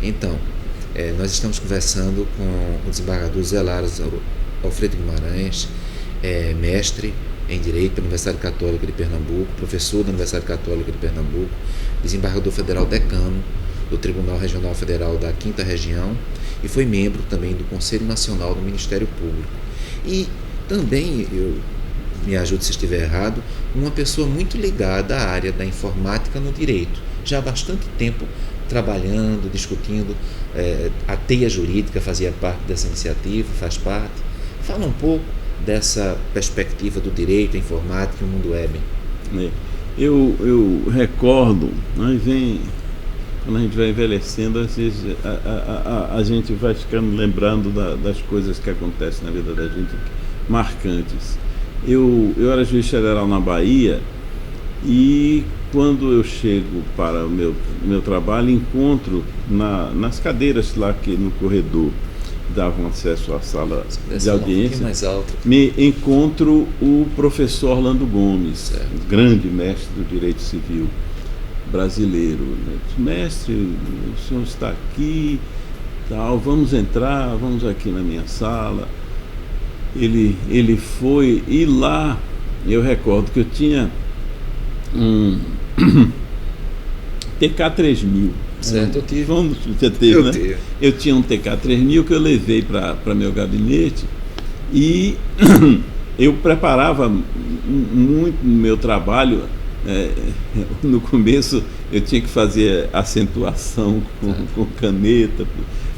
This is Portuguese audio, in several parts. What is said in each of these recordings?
Então, nós estamos conversando com o desembargador Zé Laros Alfredo Guimarães, mestre em Direito da Universidade Católica de Pernambuco, professor da Universidade Católica de Pernambuco, desembargador federal decano do Tribunal Regional Federal da 5ª Região e foi membro também do Conselho Nacional do Ministério Público. E também, me ajude se estiver errado, uma pessoa muito ligada à área da informática no direito, já há bastante tempo trabalhando, discutindo, a teia jurídica fazia parte dessa iniciativa, faz parte. Fala um pouco dessa perspectiva do direito, a informática e o mundo web. Eu recordo, quando a gente vai envelhecendo, às vezes a gente vai ficando lembrando das coisas que acontecem na vida da gente, marcantes. Eu era juiz federal na Bahia e quando eu chego para o meu trabalho, encontro nas cadeiras lá que no corredor davam acesso à sala de audiência, me encontro o professor Orlando Gomes, grande mestre do direito civil brasileiro. Mestre, o senhor está aqui, tal, vamos entrar, vamos aqui na minha sala. Ele foi, e lá eu recordo que eu tinha um TK3000. Certo, eu tive. Você teve, né? Tive. Eu tinha um TK3000 que eu levei para meu gabinete e eu preparava muito o meu trabalho. No começo eu tinha que fazer acentuação com caneta.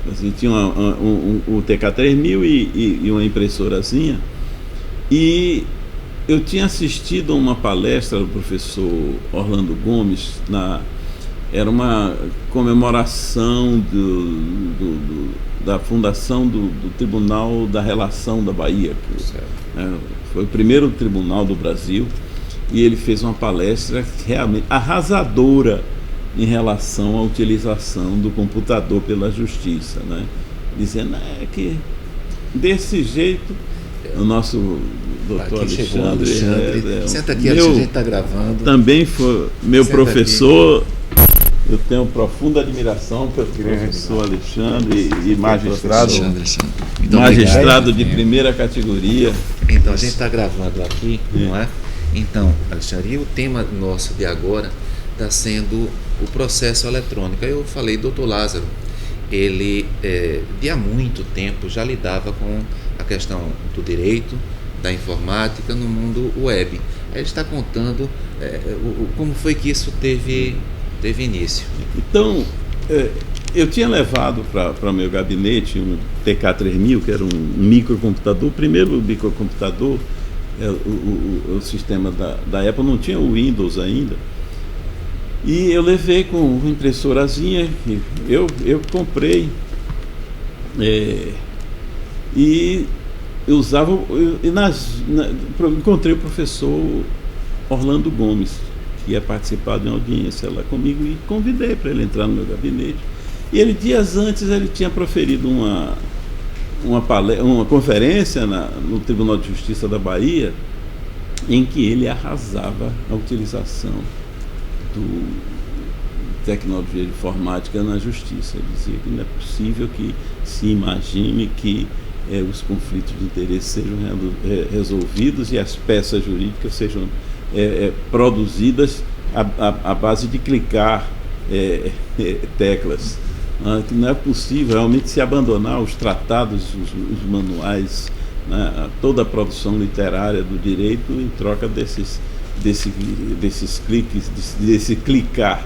Assim, tinha um TK3000 e uma impressorazinha. E eu tinha assistido a uma palestra do professor Orlando Gomes, era uma comemoração da fundação do Tribunal da Relação da Bahia, que foi o primeiro tribunal do Brasil, e ele fez uma palestra realmente arrasadora em relação à utilização do computador pela justiça, né? Dizendo que desse jeito o nosso doutor Alexandre, senta aqui, a gente está gravando. Também foi meu professor aqui. Eu tenho profunda admiração pelo professor Alexandre e magistrado, magistrado de primeira categoria. Então, a gente está gravando aqui, não é? Então, Alexandre, e o tema nosso de agora está sendo o processo eletrônico. Eu falei, doutor Lázaro, ele de há muito tempo já lidava com a questão do direito, da informática no mundo web. Aí ele está contando como foi que isso teve início. Então, eu tinha levado para meu gabinete um TK3000, que era um microcomputador, o primeiro microcomputador, o sistema da Apple não tinha o Windows ainda. E eu levei com uma impressorazinha, eu comprei, e eu usava, encontrei o professor Orlando Gomes, que ia participar de uma audiência lá comigo, e convidei para ele entrar no meu gabinete. E ele, dias antes, ele tinha proferido uma conferência no Tribunal de Justiça da Bahia, em que ele arrasava a utilização do tecnologia de informática na justiça. Ele dizia que não é possível que se imagine que os conflitos de interesse sejam resolvidos e as peças jurídicas sejam produzidas à base de clicar teclas. Que não é possível realmente se abandonar os tratados, os manuais, né, toda a produção literária do direito em troca desses cliques, desse clicar.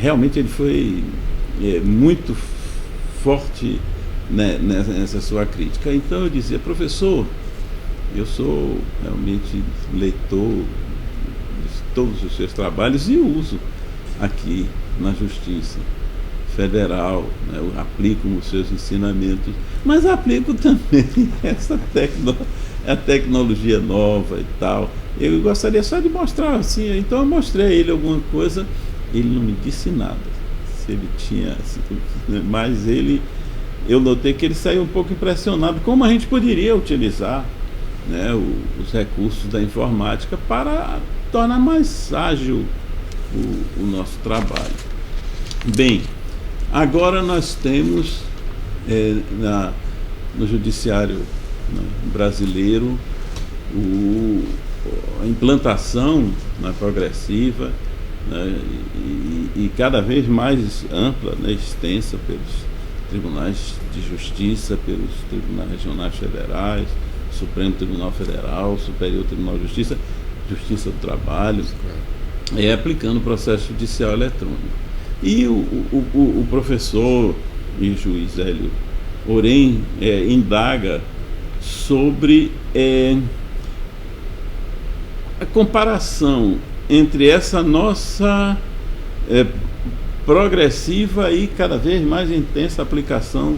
Realmente ele foi muito forte, né, nessa sua crítica. Então eu dizia, professor, eu sou realmente leitor de todos os seus trabalhos e uso aqui na Justiça Federal, né, eu aplico os seus ensinamentos, mas aplico também a tecnologia nova e tal. Eu gostaria só de mostrar assim, então eu mostrei a ele alguma coisa, ele não me disse nada, se ele tinha, mas eu notei que ele saiu um pouco impressionado como a gente poderia utilizar, né, os recursos da informática para tornar mais ágil o nosso trabalho. Bem, Agora nós temos no judiciário, né, brasileiro a implantação, né, progressiva, né, e cada vez mais ampla, né, extensa pelos tribunais de justiça, pelos tribunais regionais federais, Supremo Tribunal Federal, Superior Tribunal de Justiça, Justiça do Trabalho, aplicando o processo judicial eletrônico. E o professor e juiz Hélio Oren indaga sobre a comparação entre essa nossa progressiva e cada vez mais intensa aplicação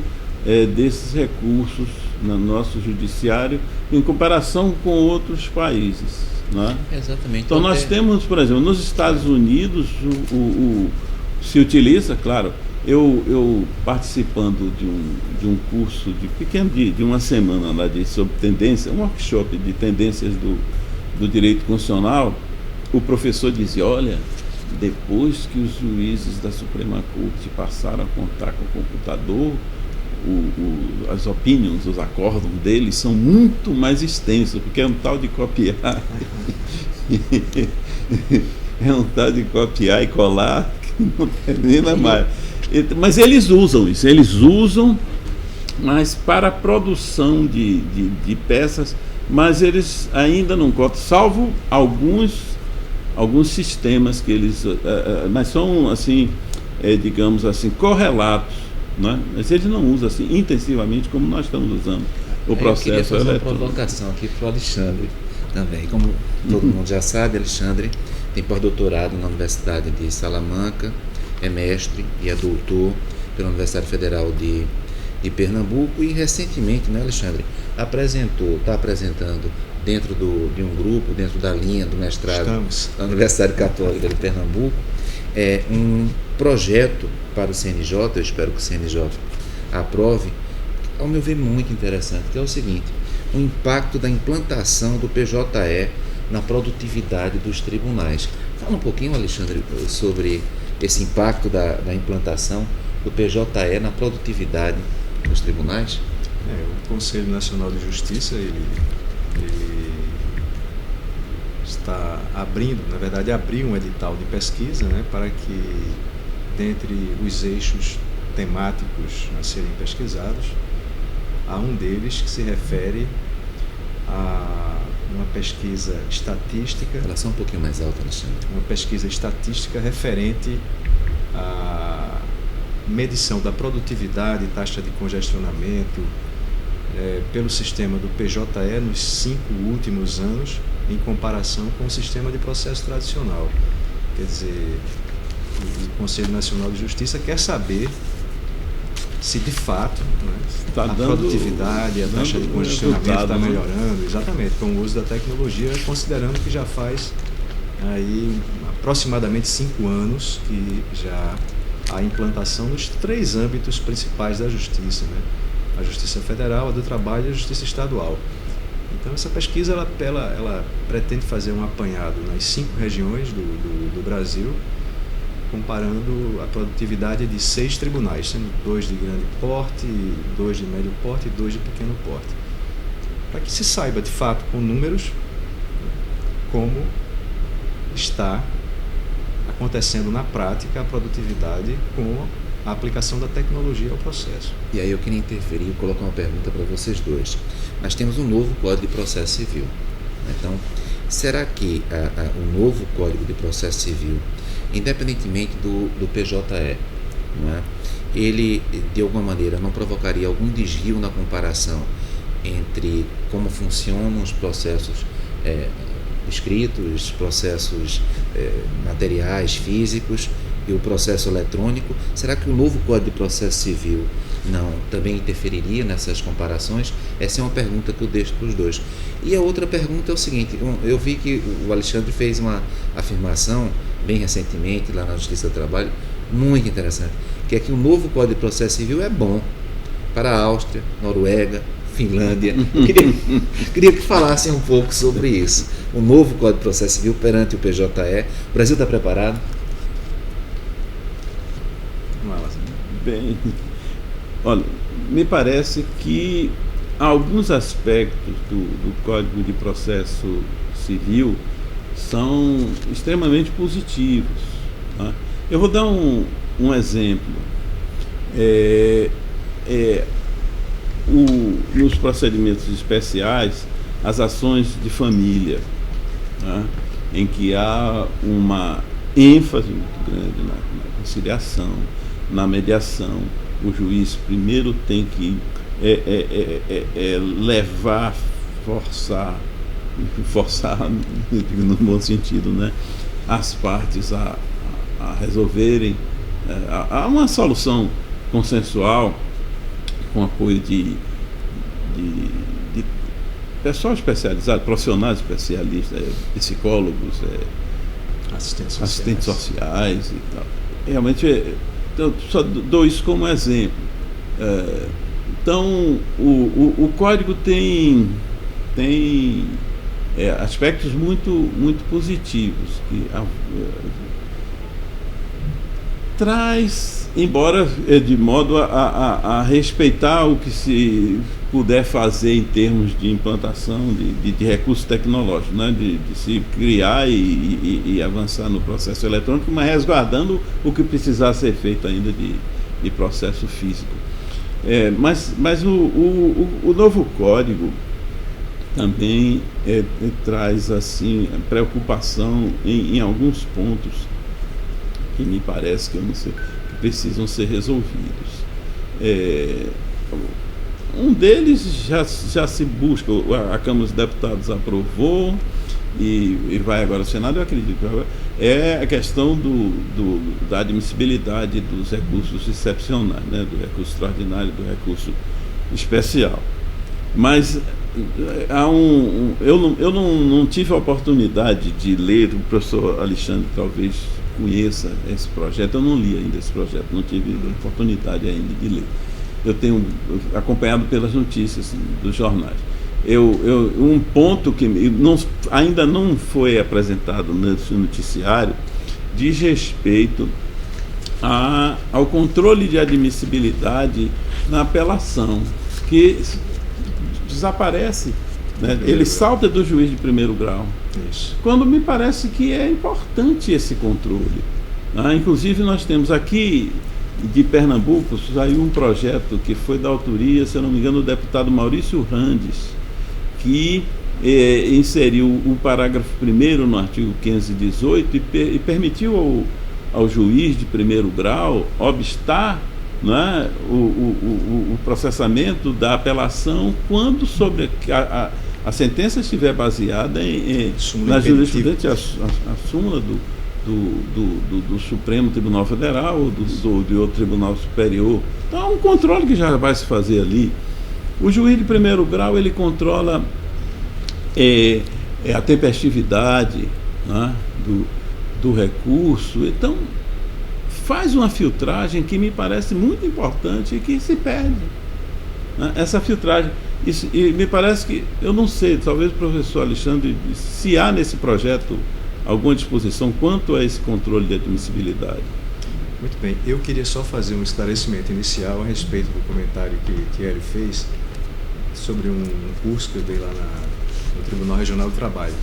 desses recursos no nosso judiciário em comparação com outros países, né? Exatamente. Então nós temos, por exemplo, nos Estados Unidos se utiliza, claro, eu participando de um curso de uma semana lá sobre tendência, um workshop de tendências do direito constitucional, o professor dizia, olha, depois que os juízes da Suprema Corte passaram a contar com o computador, as opinions, os acórdãos deles são muito mais extensos, porque é um tal de copiar é um tal de copiar e colar que não termina mais. Mas eles usam isso, mas para a produção de peças, mas eles ainda não copiam, salvo alguns sistemas que eles, mas são assim, digamos assim, correlatos, né? Mas eles não usam assim intensivamente como nós estamos usando o processo eletrônico. Eu queria fazer uma provocação aqui para o Alexandre também. Como todo mundo já sabe, Alexandre tem pós-doutorado na Universidade de Salamanca, é mestre e é doutor pela Universidade Federal de Pernambuco e recentemente, né, Alexandre, está apresentando dentro de um grupo, dentro da linha do mestrado da Universidade Católica de Pernambuco, um projeto para o CNJ, eu espero que o CNJ aprove, ao meu ver muito interessante, que é o seguinte, o impacto da implantação do PJE na produtividade dos tribunais. Fala um pouquinho, Alexandre, sobre esse impacto da implantação do PJE na produtividade dos tribunais. O Conselho Nacional de Justiça, ele está abriu um edital de pesquisa, né, para que, dentre os eixos temáticos a serem pesquisados, há um deles que se refere a uma pesquisa estatística. Fala só um pouquinho mais alto, Alexandre. Uma pesquisa estatística referente à medição da produtividade e taxa de congestionamento pelo sistema do PJE nos 5 últimos anos, em comparação com o sistema de processo tradicional. Quer dizer, o Conselho Nacional de Justiça quer saber se de fato, né, a produtividade, a taxa de congestionamento está melhorando, exatamente, com o uso da tecnologia, considerando que já faz aí aproximadamente 5 anos que já há implantação nos 3 âmbitos principais da justiça, né? A Justiça Federal, a do Trabalho e a Justiça Estadual. Então essa pesquisa ela pretende fazer um apanhado nas 5 regiões do Brasil, comparando a produtividade de 6 tribunais, sendo 2 de grande porte, 2 de médio porte e 2 de pequeno porte, para que se saiba de fato com números como está acontecendo na prática a produtividade com a aplicação da tecnologia ao processo. E aí eu queria interferir e colocar uma pergunta para vocês dois. Nós temos um novo Código de Processo Civil. Então, será que o novo Código de Processo Civil, independentemente do PJE, não é? Ele, de alguma maneira, não provocaria algum desvio na comparação entre como funcionam os processos escritos, processos materiais, físicos e o processo eletrônico? Será que o novo Código de Processo Civil também interferiria nessas comparações? Essa é uma pergunta que eu deixo para os dois. E a outra pergunta é o seguinte, eu vi que o Alexandre fez uma afirmação bem recentemente lá na Justiça do Trabalho, muito interessante, que é que o novo Código de Processo Civil é bom para a Áustria, Noruega, Finlândia. Queria que falassem um pouco sobre isso. O novo Código de Processo Civil perante o PJE. O Brasil está preparado? Bem, olha, me parece que alguns aspectos do Código de Processo Civil são extremamente positivos. Tá? Eu vou dar um exemplo. Nos procedimentos especiais, as ações de família, tá? Em que há uma ênfase muito grande na conciliação, na mediação. O juiz primeiro tem que levar, forçar, no bom sentido, né, as partes a resolverem a uma solução consensual, com apoio de pessoal especializado, profissionais especialistas, psicólogos, assistentes sociais e tal. Realmente, eu só dou isso como exemplo. Então, o código tem aspectos muito positivos, que traz, embora de modo a respeitar o que se puder fazer em termos de implantação de recursos tecnológicos, né? de se criar e avançar no processo eletrônico, mas resguardando o que precisar ser feito ainda de processo físico. Mas o novo código também traz assim preocupação em alguns pontos que me parece que eu não sei, que precisam ser resolvidos. Um deles já se busca, a Câmara dos Deputados aprovou e vai agora ao Senado, eu acredito, é a questão da admissibilidade dos recursos excepcionais, né, do recurso extraordinário, do recurso especial. Mas eu não tive a oportunidade de ler, o professor Alexandre talvez conheça esse projeto, eu não li ainda esse projeto, não tive oportunidade ainda de ler. Eu tenho acompanhado pelas notícias dos jornais. Um ponto que ainda não foi apresentado nesse noticiário diz respeito ao controle de admissibilidade na apelação, que desaparece, né? Ele salta do juiz de primeiro grau. Isso. Quando me parece que é importante esse controle. Inclusive nós temos aqui de Pernambuco, saiu um projeto que foi da autoria, se eu não me engano, do deputado Maurício Randes, que inseriu o parágrafo 1º no artigo 518 e permitiu ao juiz de primeiro grau obstar, né, o processamento da apelação quando sobre a sentença estiver baseada na jurisprudência, a súmula do Supremo Tribunal Federal ou de outro Tribunal Superior. Então, é um controle que já vai se fazer ali. O juiz de primeiro grau, ele controla a tempestividade, né, do recurso. Então, faz uma filtragem que me parece muito importante e que se perde, né? Essa filtragem. E me parece que, eu não sei, talvez o professor Alexandre, se há nesse projeto alguma disposição quanto a esse controle de admissibilidade. Muito bem, eu queria só fazer um esclarecimento inicial a respeito do comentário que Hélio fez sobre um curso que eu dei lá no Tribunal Regional do Trabalho.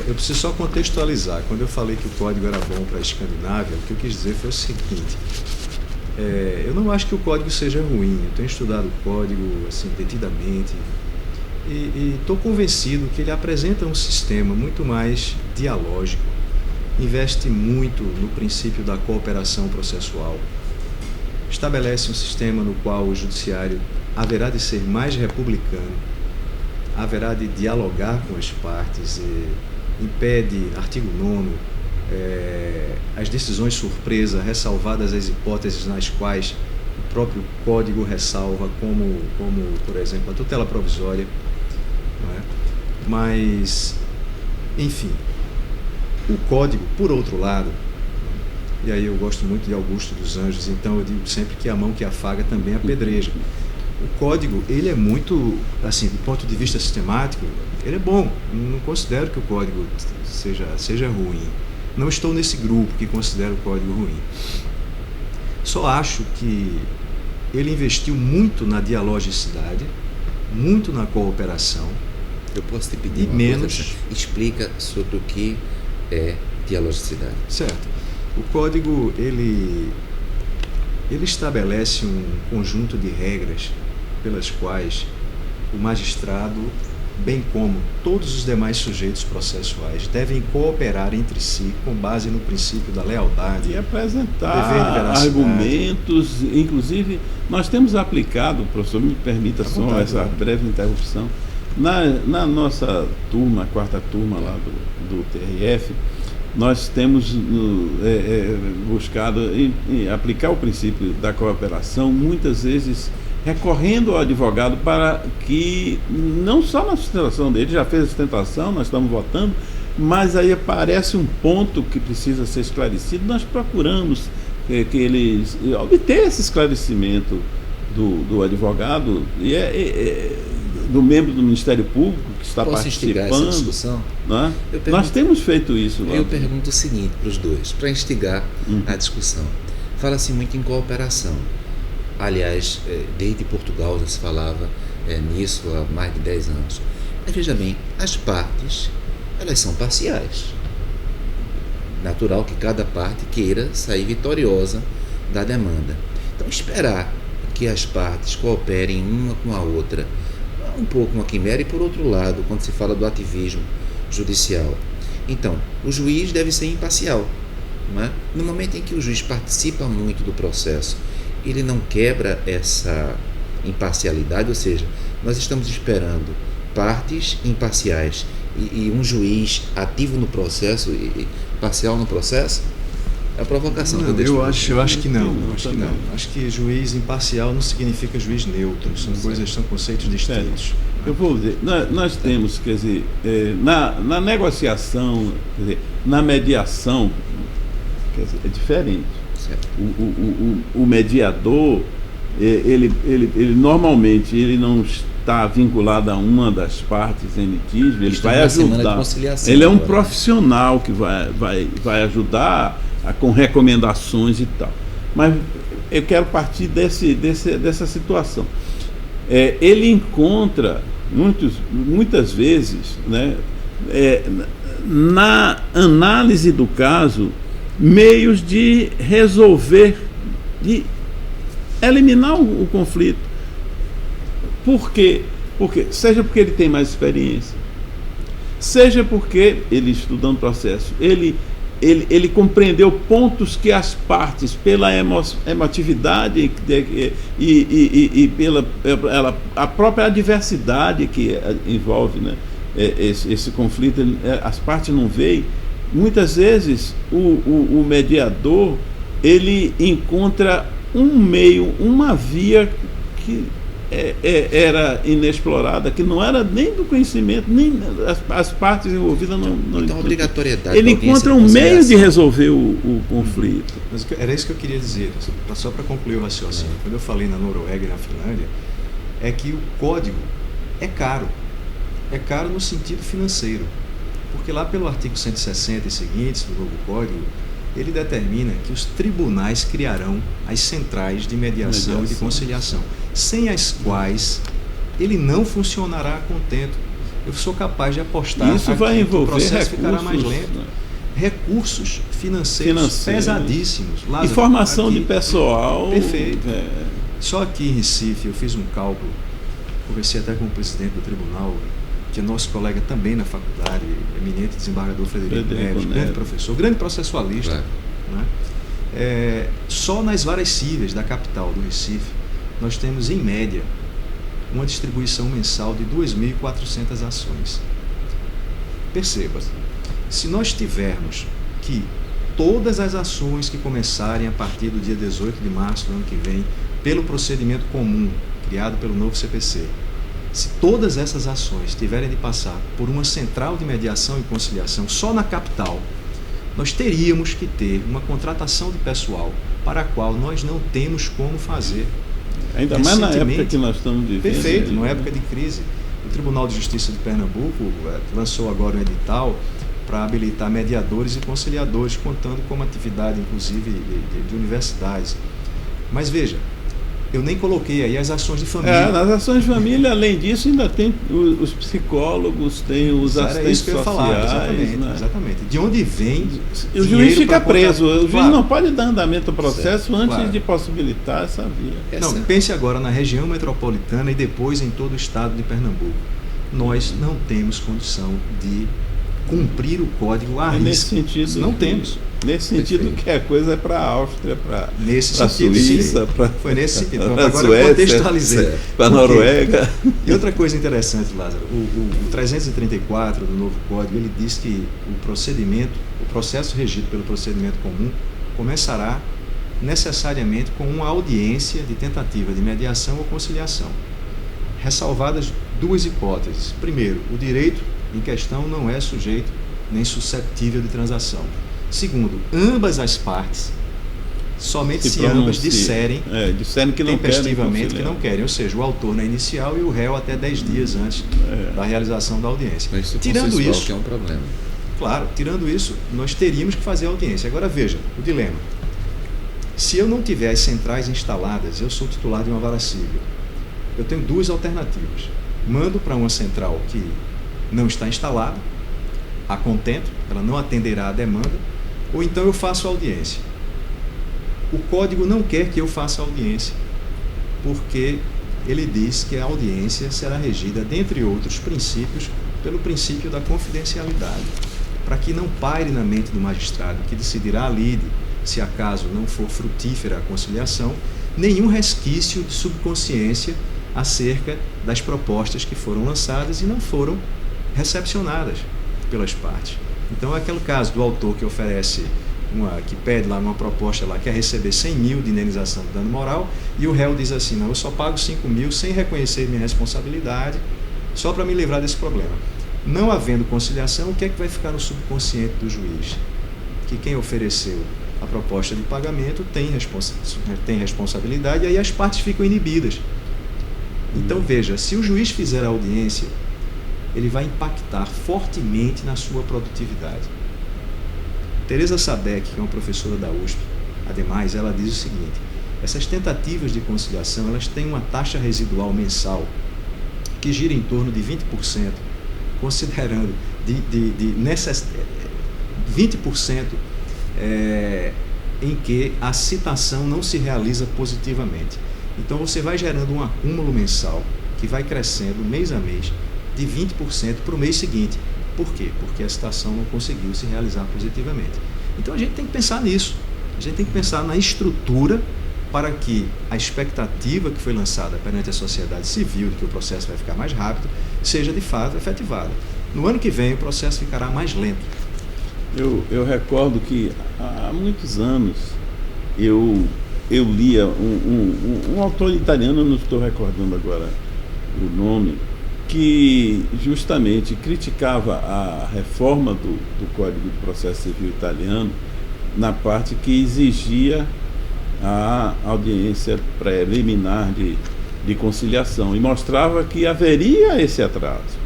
Eu preciso só contextualizar. Quando eu falei que o código era bom para a Escandinávia, o que eu quis dizer foi o seguinte: eu não acho que o código seja ruim. Eu tenho estudado o código assim, detidamente e estou convencido que ele apresenta um sistema muito mais dialógico, investe muito no princípio da cooperação processual, estabelece um sistema no qual o judiciário haverá de ser mais republicano, haverá de dialogar com as partes, impede, artigo 9º, as decisões surpresa, ressalvadas as hipóteses nas quais o próprio código ressalva, como por exemplo, a tutela provisória. Não é? Mas, enfim, o código, por outro lado, e aí eu gosto muito de Augusto dos Anjos, então eu digo sempre que a mão que afaga também apedreja. O código, ele é muito, assim, do ponto de vista sistemático, ele é bom. Não considero que o código seja ruim. Não estou nesse grupo que considera o código ruim. Só acho que ele investiu muito na dialogicidade, muito na cooperação. Eu posso te pedir uma menos coisa? Explica sobre o que é dialogicidade. Certo. O código ele estabelece um conjunto de regras pelas quais o magistrado, bem como todos os demais sujeitos processuais, devem cooperar entre si com base no princípio da lealdade e apresentar dever de veracidade. Argumentos. Inclusive, nós temos aplicado, professor, me permita só essa breve interrupção, na nossa turma, a quarta turma lá do TRF, nós temos buscado aplicar o princípio da cooperação, muitas vezes recorrendo ao advogado para que, não só na sustentação dele, já fez a sustentação, nós estamos votando, mas aí aparece um ponto que precisa ser esclarecido, nós procuramos que eles obter esse esclarecimento do advogado e do membro do Ministério Público que está Posso participando. Instigar essa discussão? Né? Nós temos feito isso. Eu pergunto o seguinte para os dois, para instigar a discussão. Fala-se muito em cooperação. Aliás, desde Portugal já se falava nisso há mais de 10 anos. Mas veja bem, as partes, elas são parciais. Natural que cada parte queira sair vitoriosa da demanda. Então, esperar que as partes cooperem uma com a outra é um pouco uma quimera. E, por outro lado, quando se fala do ativismo judicial, então, o juiz deve ser imparcial. Não é? No momento em que o juiz participa muito do processo, ele não quebra essa imparcialidade, ou seja, nós estamos esperando partes imparciais e um juiz ativo no processo e parcial no processo. É a provocação não, que eu deixo. Eu acho que não. Acho que juiz imparcial não significa juiz neutro. São conceitos distintos. Eu vou dizer, nós temos, quer dizer, na negociação, quer dizer, na mediação, quer dizer, é diferente. O mediador, ele normalmente ele não está vinculado a uma das partes em litígio, ele vai ajudar. Ele é um profissional que vai ajudar com recomendações e tal. Mas eu quero partir dessa situação. Ele encontra muitas vezes, né, na análise do caso, meios de resolver, de eliminar o conflito. Por quê? Seja porque ele tem mais experiência, seja porque ele, estudando o processo, ele compreendeu pontos que as partes, pela emotividade e pela a própria adversidade que envolve, né, esse conflito, as partes não veem. Muitas vezes o mediador ele encontra um meio, uma via que era inexplorada, que não era nem do conhecimento, nem as partes envolvidas não então, obrigatoriedade. Ele encontra um meio de resolver o conflito. Mas era isso que eu queria dizer, só para concluir o raciocínio. Quando eu falei na Noruega e na Finlândia, é que o código é caro. É caro no sentido financeiro. Porque lá pelo artigo 160 e seguintes do novo código, ele determina que os tribunais criarão as centrais de mediação e de conciliação, sem as quais ele não funcionará a contento. Eu sou capaz de apostar isso vai envolver que o processo recursos, ficará mais lento. Né? Recursos financeiros pesadíssimos. Lázaro, e formação aqui, de pessoal. Perfeito. Só aqui em Recife eu fiz um cálculo, conversei até com o presidente do tribunal, que é nosso colega também na faculdade, eminente desembargador Frederico Neves, grande professor, grande processualista. Né? Só nas varas cíveis da capital do Recife, nós temos, em média, uma distribuição mensal de 2.400 ações. Perceba, se nós tivermos que todas as ações que começarem a partir do dia 18 de março do ano que vem, pelo procedimento comum, criado pelo novo CPC, se todas essas ações tiverem de passar por uma central de mediação e conciliação só na capital, nós teríamos que ter uma contratação de pessoal para a qual nós não temos como fazer. Ainda mais na época que nós estamos vivendo. Perfeito, numa época de crise. O Tribunal de Justiça de Pernambuco lançou agora um edital para habilitar mediadores e conciliadores, contando como atividade, inclusive, de universidades. Mas veja, eu nem coloquei aí as ações de família. Nas ações de família, além disso, ainda tem os psicólogos, tem os assistentes isso que eu ia falar, sociais. Exatamente. De onde vem o juiz fica preso. O juiz Claro. não pode dar andamento ao processo Certo, antes claro. de possibilitar essa via. Não, pense agora na região metropolitana e depois em todo o estado de Pernambuco. Nós não temos condição de cumprir o código à Nesse risca. sentido, Não temos. Nesse sentido que a coisa é para a Áustria, para Nesse a sentido, Suíça, foi nesse sentido. para a Agora Suécia, eu contextualizei. para a Por quê? Noruega. E outra coisa interessante, Lázaro, o 334 do novo código, ele diz que o processo regido pelo procedimento comum começará necessariamente com uma audiência de tentativa de mediação ou conciliação, ressalvadas duas hipóteses. Primeiro, o direito em questão não é sujeito nem susceptível de transação. Segundo, ambas as partes, somente se ambas disserem que não tempestivamente que não querem, ou seja, o autor na inicial e o réu até 10 dias antes da realização da audiência. Mas Tirando isso, que é um problema. Claro, tirando isso, nós teríamos que fazer a audiência. Agora veja, o dilema. Se eu não tiver as centrais instaladas, eu sou titular de uma vara civil. Eu tenho duas alternativas. Mando para uma central que não está instalada, a contento, ela não atenderá à demanda, ou então eu faço audiência. O código não quer que eu faça audiência, porque ele diz que a audiência será regida, dentre outros princípios, pelo princípio da confidencialidade, para que não paire na mente do magistrado, que decidirá a lide, se acaso não for frutífera a conciliação, nenhum resquício de subconsciência acerca das propostas que foram lançadas e não foram recepcionadas pelas partes. Então é aquele caso do autor que oferece que pede lá uma proposta lá, quer receber 100 mil de indenização de dano moral, e o réu diz assim, não, eu só pago 5 mil sem reconhecer minha responsabilidade, só para me livrar desse problema. Não havendo conciliação, o que é que vai ficar no subconsciente do juiz? Que quem ofereceu a proposta de pagamento tem responsabilidade, e aí as partes ficam inibidas. Então veja, se o juiz fizer a audiência, ele vai impactar fortemente na sua produtividade. Teresa Sabeck, que é uma professora da USP, ademais, ela diz o seguinte: essas tentativas de conciliação, elas têm uma taxa residual mensal que gira em torno de 20%, considerando 20% em que a citação não se realiza positivamente. Então você vai gerando um acúmulo mensal que vai crescendo mês a mês de 20% para o mês seguinte. Por quê? Porque a citação não conseguiu se realizar positivamente. Então a gente tem que pensar nisso. A gente tem que pensar na estrutura para que a expectativa que foi lançada perante a sociedade civil de que o processo vai ficar mais rápido seja de fato efetivada. No ano que vem o processo ficará mais lento. Eu recordo que há muitos anos eu lia um autor italiano, não estou recordando agora o nome, que justamente criticava a reforma do Código de Processo Civil italiano na parte que exigia a audiência preliminar de conciliação, e mostrava que haveria esse atraso.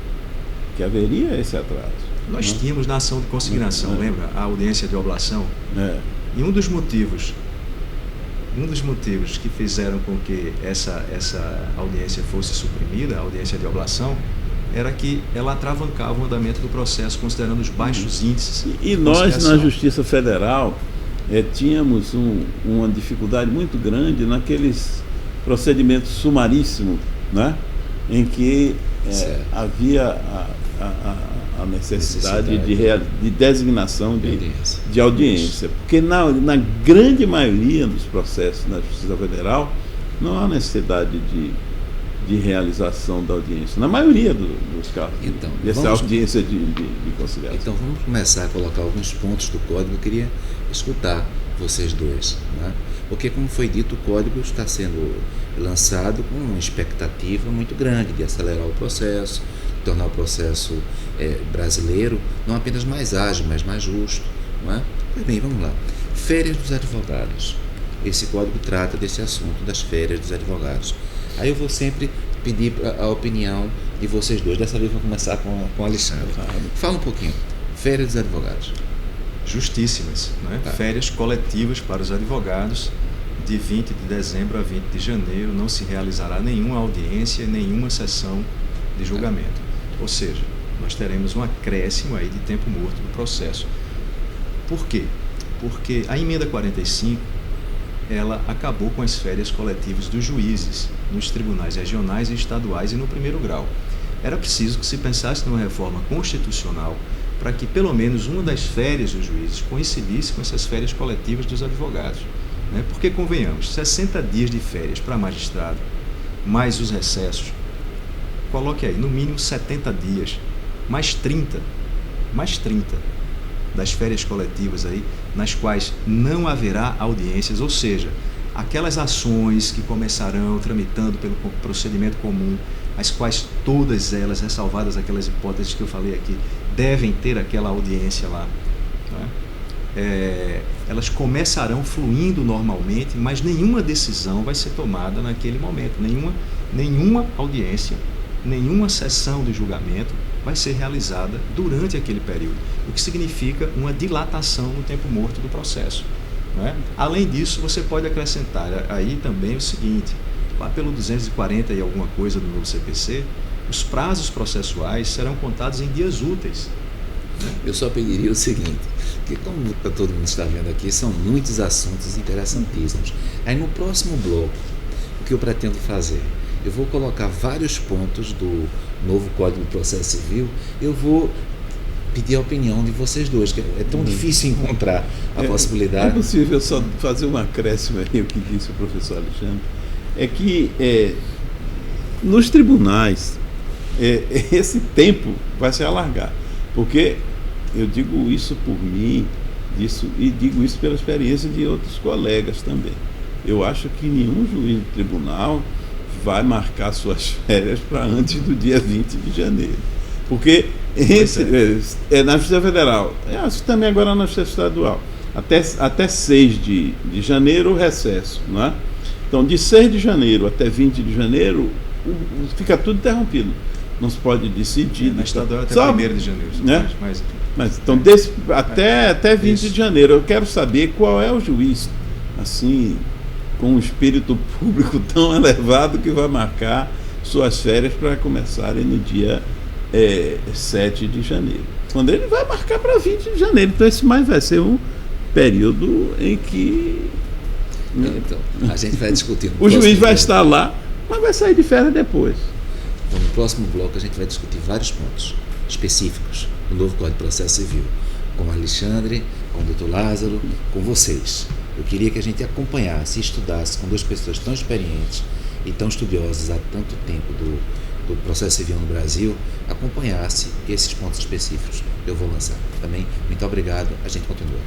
Nós tínhamos na ação de consignação, lembra? A audiência de oblação. E um dos motivos que fizeram com que essa audiência fosse suprimida, a audiência de oblação, era que ela atravancava o andamento do processo, considerando os baixos índices. E nós, na Justiça Federal, tínhamos uma dificuldade muito grande naqueles procedimentos sumaríssimos, né? Em que havia a necessidade de designação de audiência. Porque na grande maioria dos processos na Justiça Federal não há necessidade de realização da audiência. Na maioria dos casos. Então, dessa audiência de conciliação. Então vamos começar a colocar alguns pontos do código. Eu queria escutar vocês dois, né? Porque, como foi dito, o código está sendo lançado com uma expectativa muito grande de acelerar o processo, tornar o processo brasileiro não apenas mais ágil, mas mais justo, não é? Pois bem, vamos lá. Férias dos advogados. Esse código trata desse assunto das férias dos advogados. Aí eu vou sempre pedir a opinião de vocês dois. Dessa vez vou começar com o Alexandre. Fala um pouquinho. Férias dos advogados. Justíssimas, né? Férias coletivas para os advogados, de 20 de dezembro a 20 de janeiro não se realizará nenhuma audiência e nenhuma sessão de julgamento. Ou seja, nós teremos um acréscimo aí de tempo morto do processo. Por quê? Porque a emenda 45, ela acabou com as férias coletivas dos juízes nos tribunais regionais e estaduais e no primeiro grau. Era preciso que se pensasse numa reforma constitucional para que pelo menos uma das férias dos juízes coincidisse com essas férias coletivas dos advogados. Né? Porque, convenhamos, 60 dias de férias para magistrado, mais os recessos, coloque aí, no mínimo 70 dias, mais 30 das férias coletivas aí, nas quais não haverá audiências, ou seja, aquelas ações que começarão tramitando pelo procedimento comum, as quais todas elas, ressalvadas aquelas hipóteses que eu falei aqui, devem ter aquela audiência lá, né? Elas começarão fluindo normalmente, mas nenhuma decisão vai ser tomada naquele momento, nenhuma audiência, nenhuma sessão de julgamento vai ser realizada durante aquele período, o que significa uma dilatação no tempo morto do processo. Não é? Além disso, você pode acrescentar aí também o seguinte, lá pelo 240 e alguma coisa do novo CPC, os prazos processuais serão contados em dias úteis. Né? Eu só pediria o seguinte, que como todo mundo está vendo aqui, são muitos assuntos interessantíssimos. Aí no próximo bloco, o que eu pretendo fazer? Eu vou colocar vários pontos do novo Código do Processo Civil, eu vou pedir a opinião de vocês dois, que é tão difícil encontrar a possibilidade. É possível só fazer um acréscimo aí, o que disse o professor Alexandre, é que nos tribunais esse tempo vai se alargar, porque eu digo isso por mim, e digo isso pela experiência de outros colegas também. Eu acho que nenhum juiz de tribunal vai marcar suas férias para antes do dia 20 de janeiro. Porque na Justiça Federal, acho que também agora na Justiça Estadual, até 6 de janeiro o recesso. Não é? Então, de 6 de janeiro até 20 de janeiro, fica tudo interrompido. Não se pode decidir. Na estadual até 1º de janeiro. Né? Mas então, até 20 de janeiro, eu quero saber qual é o juiz, assim, com um espírito público tão elevado que vai marcar suas férias para começarem no dia 7 de janeiro. Quando ele vai marcar para 20 de janeiro. Então, esse mais vai ser um período em que... Então, a gente vai discutir. O juiz vai estar lá, mas vai sair de férias depois. Então, no próximo bloco, a gente vai discutir vários pontos específicos do novo Código de Processo Civil, com o Alexandre, com o Dr. Lázaro, com vocês. Eu queria que a gente acompanhasse e estudasse com duas pessoas tão experientes e tão estudiosas há tanto tempo do processo civil no Brasil, acompanhasse esses pontos específicos. Eu vou lançar também. Muito obrigado. A gente continua.